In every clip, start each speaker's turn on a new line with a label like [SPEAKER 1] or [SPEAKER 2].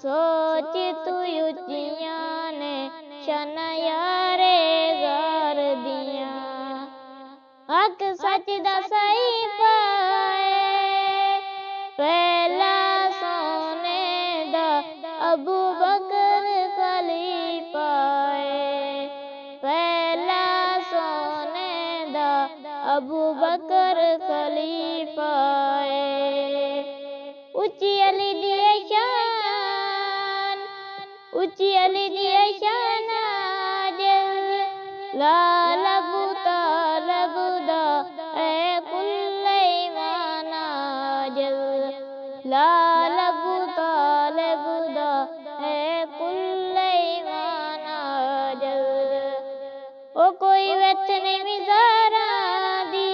[SPEAKER 1] सोच तू उच्चियां ने शन यारे गार दिया। हक सच दा सही पाए पहला सोने दा अबू बकर खलीफा है। पहला सोने दा अबू बकर खलीफा है। उच्ची अली दी शान, उच्ची अली दी शान लाल अबू तालिब दा ऐ कुल्ले ईमान आजल। लाल अबू तालिब दा ऐ कुल्ले ईमान आजल। ओ कोई विच नहीं मिज़ारा दी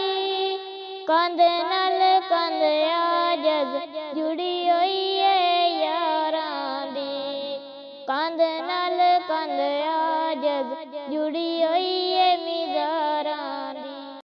[SPEAKER 1] कंध नाल कंध आजज जुड़ी होई है यारां दी। कंध नाल कंध आजज जुड़ी होई